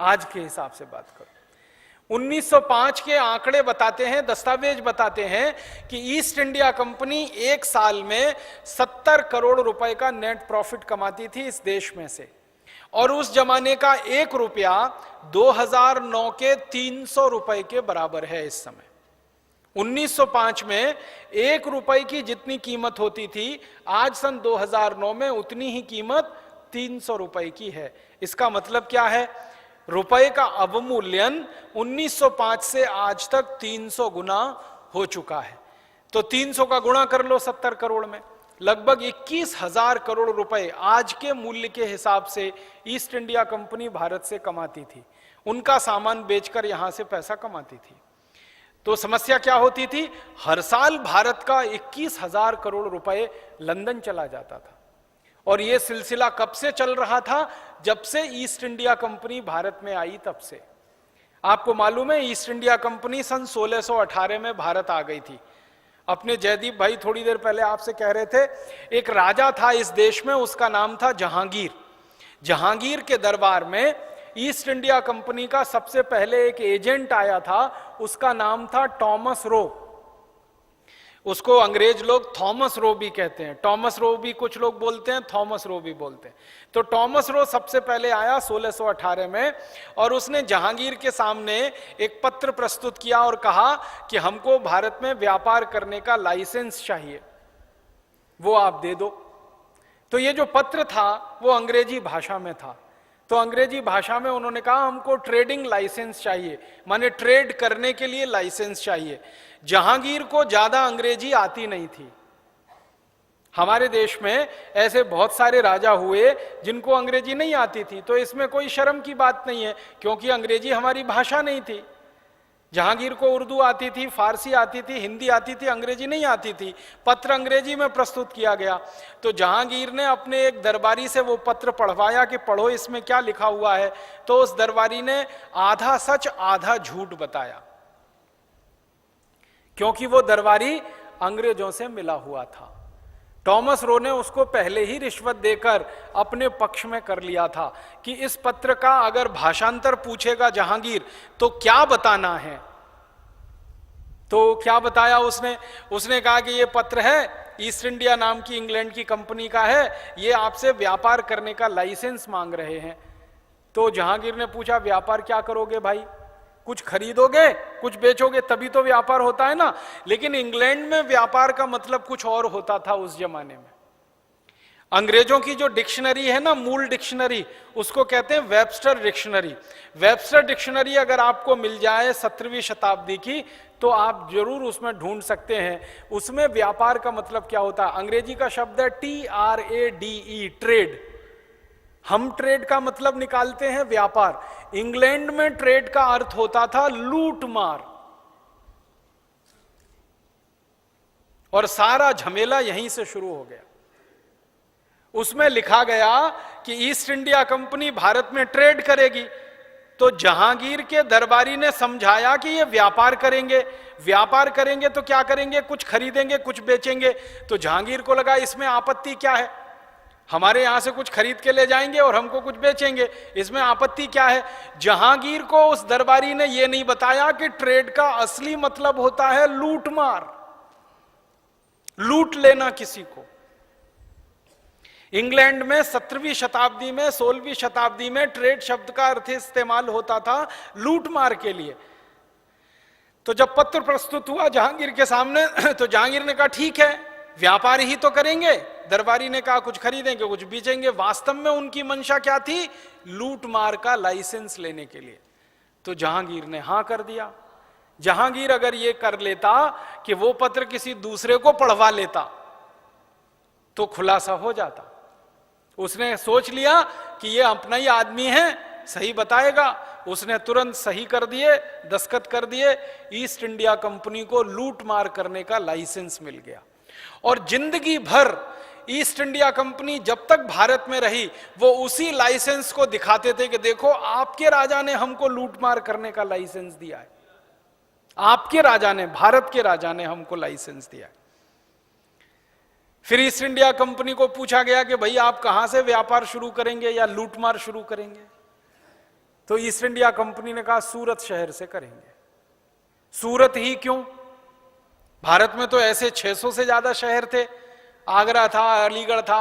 आज के हिसाब से बात करो। 1905 के आंकड़े बताते हैं, दस्तावेज बताते हैं कि ईस्ट इंडिया कंपनी एक साल में 70 करोड़ रुपए का नेट प्रॉफिट कमाती थी इस देश में से, और उस जमाने का 1 रुपया 2009 के 300 रुपए के बराबर है इस समय। 1905 में 1 रुपए की जितनी कीमत होती थी, आज सन 2009 में उतनी ही कीमत 300 रुपए की है। इसका मतलब क्या है? रुपए का अवमूल्यन 1905 से आज तक 300 गुना हो चुका है। तो 300 का गुणा कर लो 70 करोड़ में, लगभग 21,000 करोड़ रुपए आज के मूल्य के हिसाब से ईस्ट इंडिया कंपनी भारत से कमाती थी, उनका सामान बेचकर यहां से पैसा कमाती थी। तो समस्या क्या होती थी? हर साल भारत का 21,000 करोड़ रुपए लंदन चला जाता था। और यह सिलसिला कब से चल रहा था? जब से ईस्ट इंडिया कंपनी भारत में आई तब से। आपको मालूम है, ईस्ट इंडिया कंपनी सन 1618 में भारत आ गई थी। अपने जयदीप भाई थोड़ी देर पहले आपसे कह रहे थे, एक राजा था इस देश में, उसका नाम था जहांगीर। जहांगीर के दरबार में ईस्ट इंडिया कंपनी का सबसे पहले एक एजेंट आया था, उसका नाम था टॉमस रो। उसको अंग्रेज लोग थॉमस रो भी कहते हैं, टॉमस रो भी कुछ लोग बोलते हैं, थॉमस रो भी बोलते हैं। तो टॉमस रो सबसे पहले आया 1618 में, और उसने जहांगीर के सामने एक पत्र प्रस्तुत किया और कहा कि हमको भारत में व्यापार करने का लाइसेंस चाहिए, वो आप दे दो। तो ये जो पत्र था वो अंग्रेजी भाषा में था। तो अंग्रेजी भाषा में उन्होंने कहा हमको ट्रेडिंग लाइसेंस चाहिए, माने ट्रेड करने के लिए लाइसेंस चाहिए। जहांगीर को ज्यादा अंग्रेजी आती नहीं थी। हमारे देश में ऐसे बहुत सारे राजा हुए जिनको अंग्रेजी नहीं आती थी, तो इसमें कोई शर्म की बात नहीं है, क्योंकि अंग्रेजी हमारी भाषा नहीं थी। जहांगीर को उर्दू आती थी, फारसी आती थी, हिंदी आती थी, अंग्रेजी नहीं आती थी। पत्र अंग्रेजी में प्रस्तुत किया गया। तो जहांगीर ने अपने एक दरबारी से वो पत्र पढ़वाया कि पढ़ो इसमें क्या लिखा हुआ है। तो उस दरबारी ने आधा सच आधा झूठ बताया, क्योंकि वो दरबारी अंग्रेजों से मिला हुआ था। टॉमस रो ने उसको पहले ही रिश्वत देकर अपने पक्ष में कर लिया था कि इस पत्र का अगर भाषांतर पूछेगा जहांगीर तो क्या बताना है। तो क्या बताया उसने? उसने कहा कि ये पत्र है, ईस्ट इंडिया नाम की इंग्लैंड की कंपनी का है, ये आपसे व्यापार करने का लाइसेंस मांग रहे हैं। तो जहांगीर ने पूछा व्यापार क्या करोगे भाई? कुछ खरीदोगे, कुछ बेचोगे, तभी तो व्यापार होता है ना। लेकिन इंग्लैंड में व्यापार का मतलब कुछ और होता था उस जमाने में। अंग्रेजों की जो डिक्शनरी है ना, मूल डिक्शनरी, उसको कहते हैं वेबस्टर डिक्शनरी। वेबस्टर डिक्शनरी अगर आपको मिल जाए 17वीं शताब्दी की, तो आप जरूर उसमें ढूंढ सकते हैं उसमें व्यापार का मतलब क्या होता है। अंग्रेजी का शब्द है TRADE, ट्रेड। हम ट्रेड का मतलब निकालते हैं व्यापार। इंग्लैंड में ट्रेड का अर्थ होता था लूट मार, और सारा झमेला यहीं से शुरू हो गया। उसमें लिखा गया कि ईस्ट इंडिया कंपनी भारत में ट्रेड करेगी। तो जहांगीर के दरबारी ने समझाया कि ये व्यापार करेंगे, व्यापार करेंगे तो क्या करेंगे, कुछ खरीदेंगे कुछ बेचेंगे। तो जहांगीर को लगा इसमें आपत्ति क्या है, हमारे यहां से कुछ खरीद के ले जाएंगे और हमको कुछ बेचेंगे, इसमें आपत्ति क्या है। जहांगीर को उस दरबारी ने यह नहीं बताया कि ट्रेड का असली मतलब होता है लूट मार, लूट लेना किसी को। इंग्लैंड में 17वीं शताब्दी में, 16वीं शताब्दी में ट्रेड शब्द का अर्थ इस्तेमाल होता था लूट मार के लिए। तो जब पत्र प्रस्तुत हुआ जहांगीर के सामने, तो जहांगीर ने कहा ठीक है, व्यापार ही तो करेंगे। दरबारी ने कहा कुछ खरीदेंगे कुछ बेचेंगे। वास्तव में उनकी मंशा क्या थी? लूट मार का लाइसेंस लेने के लिए। तो जहांगीर ने हां कर दिया। जहांगीर अगर यह कर लेता कि वो पत्र किसी दूसरे को पढ़वा लेता तो खुलासा हो जाता। उसने सोच लिया कि ये अपना ही आदमी है, सही बताएगा। उसने तुरंत सही कर दिए, दस्तखत कर दिए। ईस्ट इंडिया कंपनी को लूट मार करने का लाइसेंस मिल गया। और जिंदगी भर ईस्ट इंडिया कंपनी जब तक भारत में रही, वो उसी लाइसेंस को दिखाते थे कि देखो आपके राजा ने हमको लूटमार करने का लाइसेंस दिया है, आपके राजा ने, भारत के राजा ने हमको लाइसेंस दिया है। फिर ईस्ट इंडिया कंपनी को पूछा गया कि भाई आप कहां से व्यापार शुरू करेंगे या लूटमार शुरू करेंगे? तो ईस्ट इंडिया कंपनी ने कहा सूरत शहर से करेंगे। सूरत ही क्यों, भारत में तो ऐसे 600 से ज्यादा शहर थे, आगरा था, अलीगढ़ था,